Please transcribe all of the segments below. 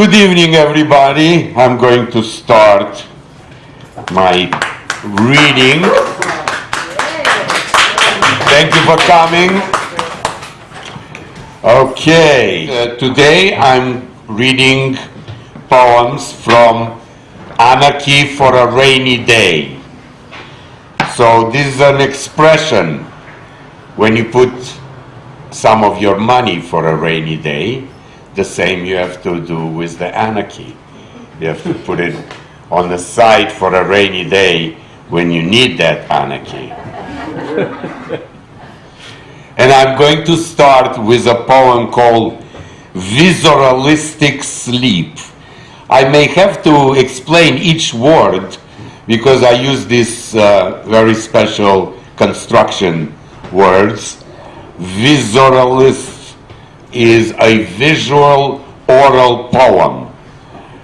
Good evening, everybody. I'm going to start my reading. Thank you for coming. Okay, today I'm reading poems from Anarchy for a Rainy Day. So this is an expression when you put some of your money for a rainy day. The same you have to do with the Anarchy. You have to put it on the side for a rainy day when you need that Anarchy. And I'm going to start with a poem called Visualistic Sleep. I may have to explain each word because I use these very special construction words. Visualist is a visual oral poem,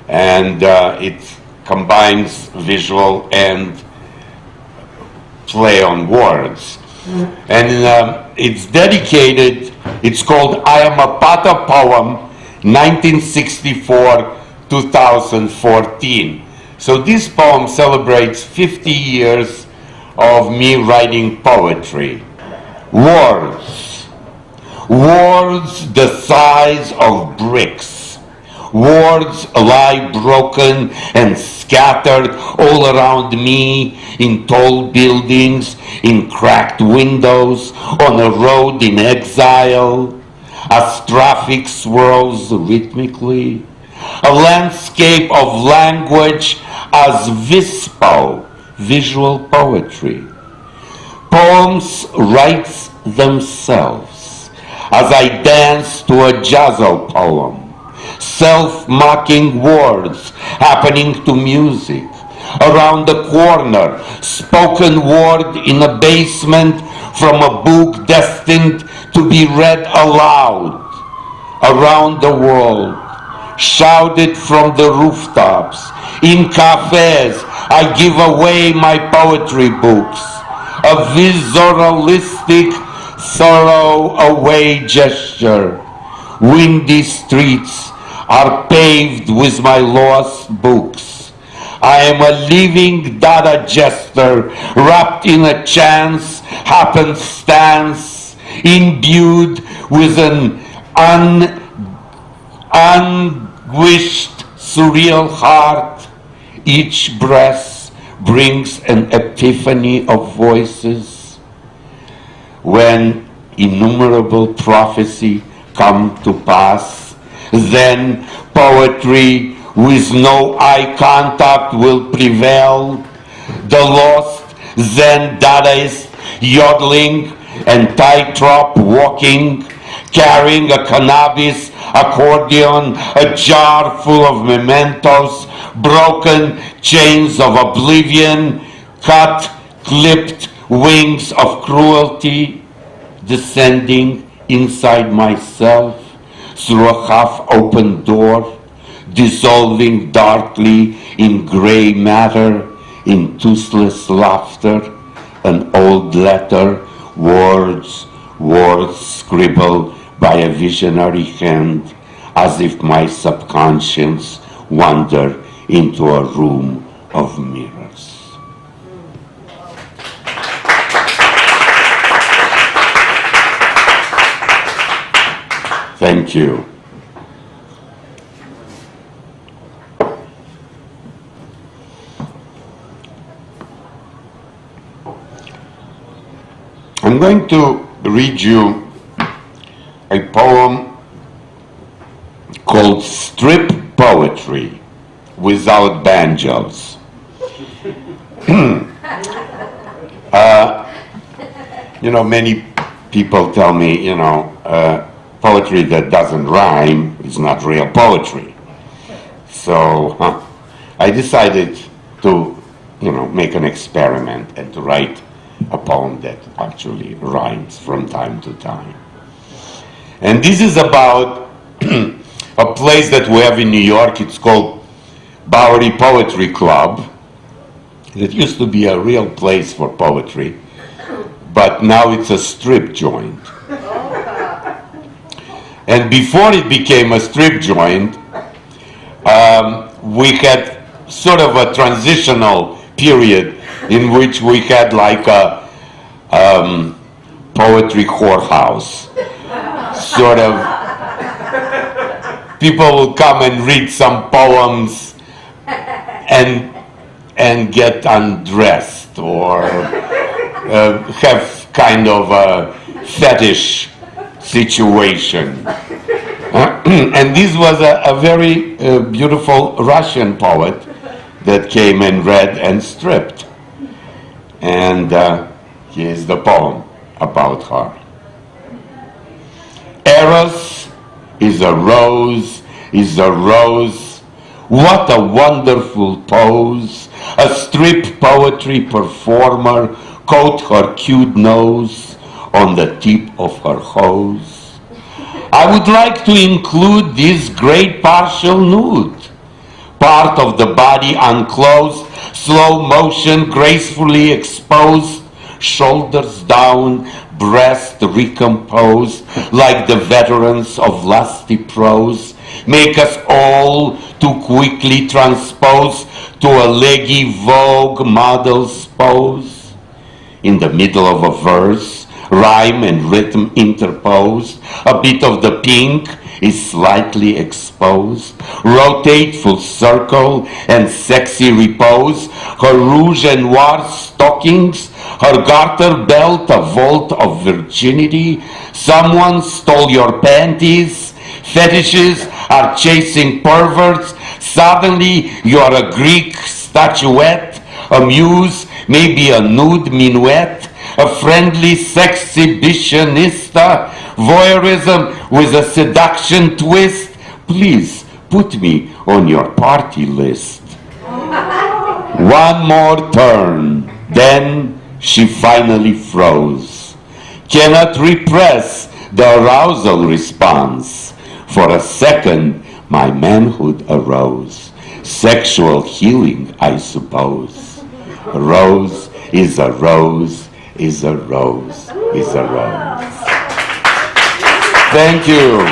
and it combines visual and play on words. And it's dedicated, it's called I Am a Potter poem, 1964-2014. So this poem celebrates 50 years of me writing poetry. Words. Words the size of bricks. Words lie broken and scattered all around me, in tall buildings, in cracked windows, on a road in exile, as traffic swirls rhythmically. A landscape of language as vispo, visual poetry. Poems write themselves as I dance to a jazzo poem, self-mocking words happening to music. Around the corner, spoken word in a basement from a book destined to be read aloud. Around the world, shouted from the rooftops. In cafes, I give away my poetry books. A visualistic throw away gesture. Windy streets are paved with my lost books. I am a living dada jester wrapped in a chance happenstance, imbued with an unwished surreal heart. Each breath brings an epiphany of voices. When innumerable prophecy come to pass, then poetry with no eye contact will prevail. The lost Zen Dadaist yodeling and tightrope walking, carrying a cannabis accordion, a jar full of mementos, broken chains of oblivion, cut, clipped wings of cruelty, descending inside myself through a half-open door, dissolving darkly in gray matter, in toothless laughter, an old letter, words scribbled by a visionary hand, as if my subconscious wandered into a room of mirrors. Thank you. I'm going to read you a poem called Strip Poetry Without Banjos. Many people tell me, poetry that doesn't rhyme is not real poetry. So I decided to, make an experiment and to write a poem that actually rhymes from time to time. And this is about a place that we have in New York. It's called Bowery Poetry Club. It used to be a real place for poetry, but now it's a strip joint. And before it became a strip joint, we had sort of a transitional period in which we had like a poetry whorehouse. Sort of, people will come and read some poems and get undressed or have kind of a fetish situation. And this was a very beautiful Russian poet that came and read and stripped. And here's the poem about her. Eros is a rose, what a wonderful pose. A strip poetry performer coat her cute nose on the tip of her hose. I would like to include this great partial nude, part of the body unclosed, slow motion gracefully exposed, shoulders down, breast recomposed, like the veterans of lusty prose, make us all too quickly transpose to a leggy Vogue model's pose. In the middle of a verse, rhyme and rhythm interposed, a bit of the pink is slightly exposed. Rotate full circle and sexy repose, her rouge and noir stockings, her garter belt a vault of virginity. Someone stole your panties. Fetishes are chasing perverts. Suddenly you are a Greek statuette, a muse, maybe a nude minuet, a friendly sexhibitionista, voyeurism with a seduction twist. Please put me on your party list. One more turn, then she finally froze. Cannot repress the arousal response. For a second, my manhood arose. Sexual healing, I suppose. A rose is a rose, is a rose, is a rose. Thank you.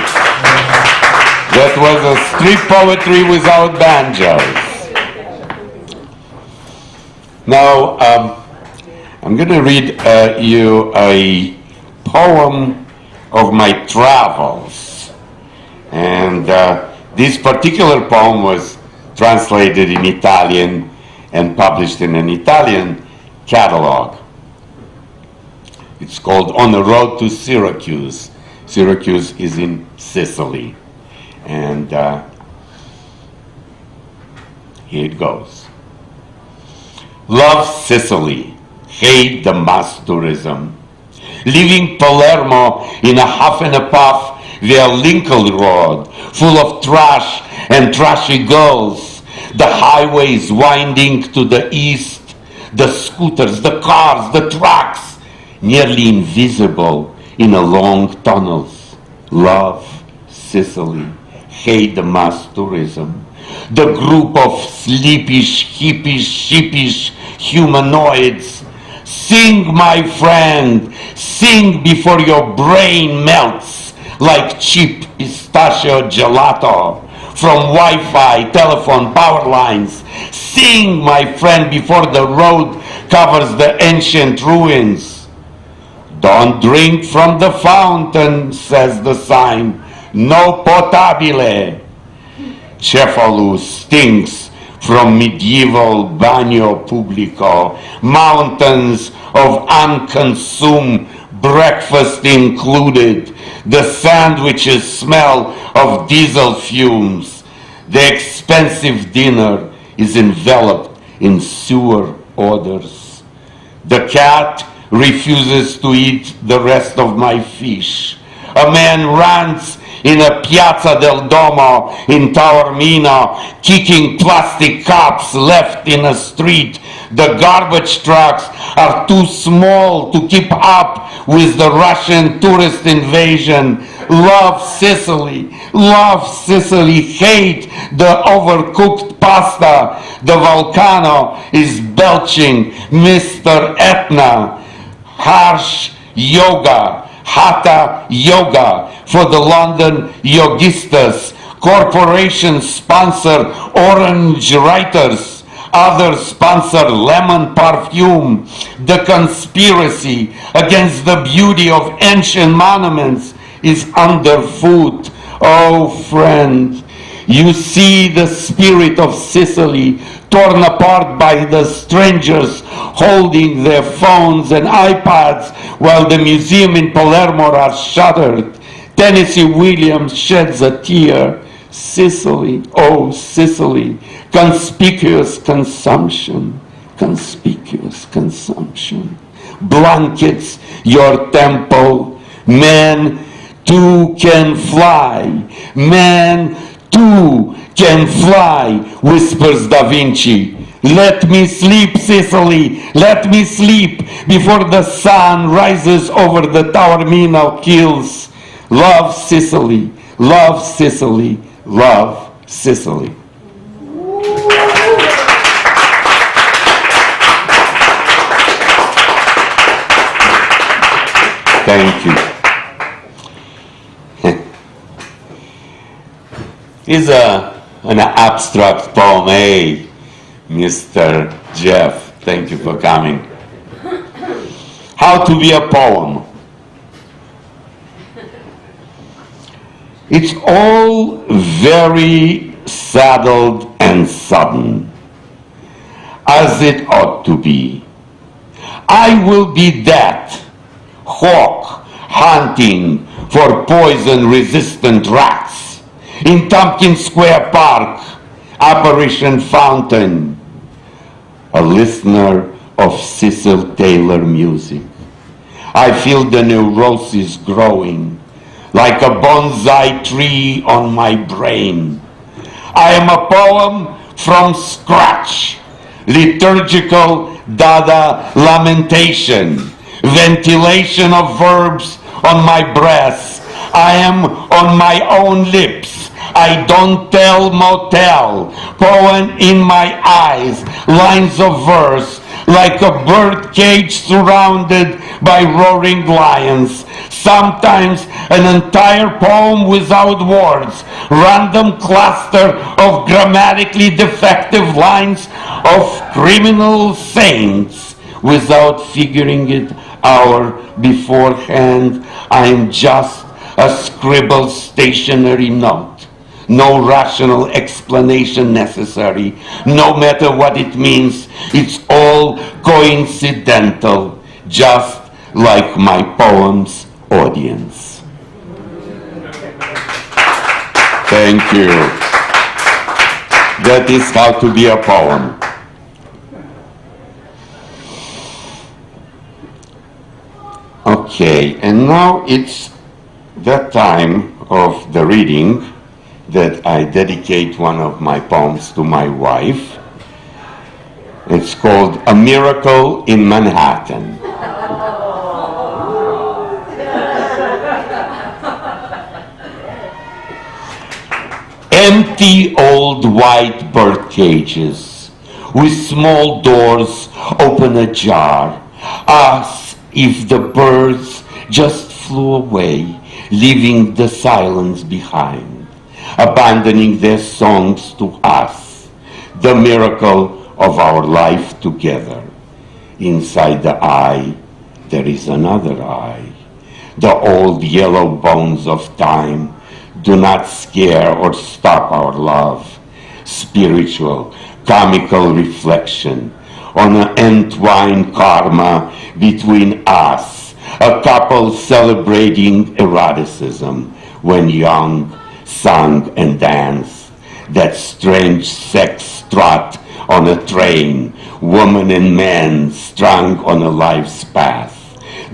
That was a street poetry without banjos. Now, I'm going to read you a poem of my travels. And this particular poem was translated in Italian and published in an Italian catalog. It's called On the Road to Syracuse. Syracuse is in Sicily. And here it goes. Love Sicily, hate the mass tourism. Leaving Palermo in a huff and a puff via Lincoln Road, full of trash and trashy girls. The highways winding to the east, the scooters, the cars, the trucks, nearly invisible in a long tunnels. Love Sicily, hate the mass tourism. The group of sleepish, hippish, sheepish humanoids. Sing, my friend, sing before your brain melts like cheap pistachio gelato from Wi-Fi, telephone, power lines. Sing, my friend, before the road covers the ancient ruins. Don't drink from the fountain, says the sign. No potabile. Cefalù stinks from medieval bagno pubblico, mountains of unconsumed breakfast included. The sandwiches smell of diesel fumes. The expensive dinner is enveloped in sewer odors. The cat refuses to eat the rest of my fish. A man runs in a Piazza del Duomo in Taormina, kicking plastic cups left in a street. The garbage trucks are too small to keep up with the Russian tourist invasion. Love Sicily, hate the overcooked pasta. The volcano is belching, Mr. Etna. Harsh yoga, Hatha yoga for the London yogistas, Corporations sponsor orange writers, others sponsor lemon perfume. The conspiracy against the beauty of ancient monuments is underfoot. Oh, friend, you see the spirit of Sicily torn apart by the strangers holding their phones and iPads while the museum in Palermo are shuttered. Tennessee Williams sheds a tear. Sicily, oh Sicily, conspicuous consumption, conspicuous consumption, blankets your temple. Man too can fly, man too can fly, whispers Da Vinci. Let me sleep, Sicily, let me sleep before the sun rises over the Taormino hills. Love Sicily, love Sicily, love Sicily. Thank you. It's an abstract poem, hey, Mr. Jeff. Thank you for coming. How to be a poem. It's all very saddled and sudden, as it ought to be. I will be that hawk hunting for poison-resistant rats in Tompkins Square Park, Apparition Fountain, a listener of Cecil Taylor music. I feel the neurosis growing like a bonsai tree on my brain. I am a poem from scratch, liturgical Dada lamentation, ventilation of verbs on my breath. I am on my own lips. I don't tell motel, poem in my eyes, lines of verse, like a bird cage surrounded by roaring lions. Sometimes an entire poem without words, random cluster of grammatically defective lines of criminal saints without figuring it out beforehand. I'm just a scribbled stationary note. No rational explanation necessary, no matter what it means. It's all coincidental, just like my poem's audience. Thank you. That is how to be a poem. Okay, and now it's that time of the reading that I dedicate one of my poems to my wife. It's called A Miracle in Manhattan. Empty old white bird cages with small doors open ajar. Ask if the birds just flew away, leaving the silence behind, abandoning their songs to us, the miracle of our life together. Inside the eye, there is another eye. The old yellow bones of time do not scare or stop our love. Spiritual, comical reflection on an entwined karma between us, a couple celebrating eroticism when young, sung and danced, that strange sex strut on a train, woman and man strung on a life's path,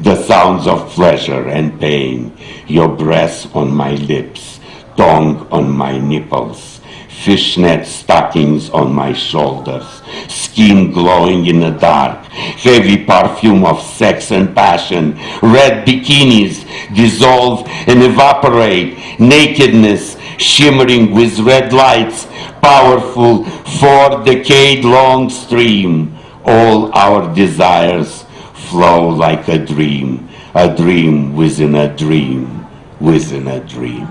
the sounds of pleasure and pain, your breath on my lips, tongue on my nipples, fishnet stockings on my shoulders, skin glowing in the dark, heavy perfume of sex and passion, red bikinis dissolve and evaporate, nakedness shimmering with red lights, powerful 4-decade-long stream. All our desires flow like a dream within a dream within a dream.